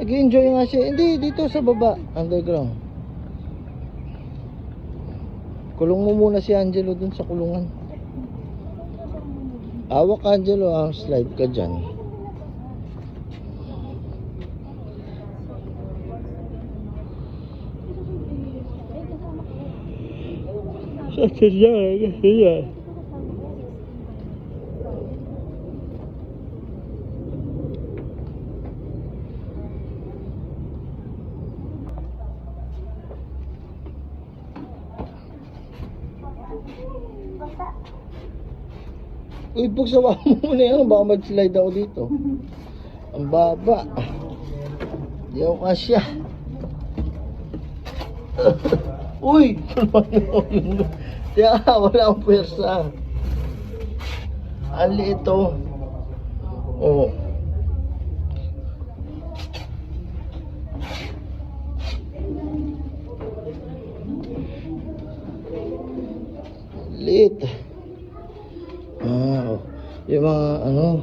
Nag-enjoy nga siya. Hindi, dito sa baba. Underground. Kulong mo muna si Angelo dun sa kulungan. Awak Angelo, slide ka dyan. Sa Uy, pagsawa mo muna yan. Baka mag-slide ako dito. Ang baba. Di ako kasya. Uy! Kaya wala akong pwersa. Ali ito. Oh. Lit. Ah, yung mga ano.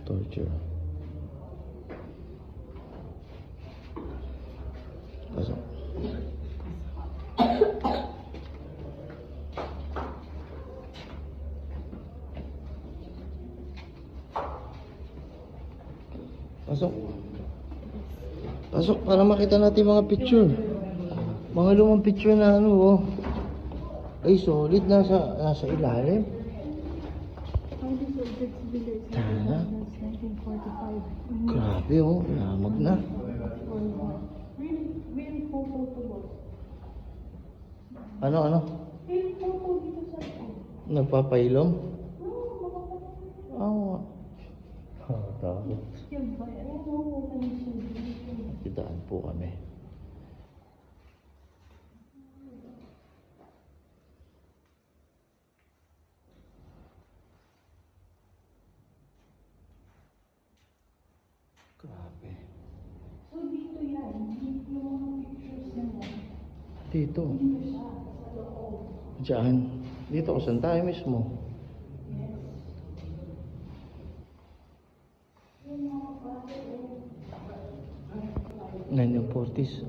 Torture. Pasok. Pasok. Pasok para makita natin mga picture. Mga lumang picture na ano oh. Ay solid nasa ilalim. Tara. Grabe oh, lamag na. Ano? Nagpapailom? Oo. Takot. Kitaan po kami. Grabe. So dito yan, dito yung mga pictures nila. Dito. Sa loob. Diyan. Dito ko saan tayo mismo. Yes. Yung mga bata, 1940s.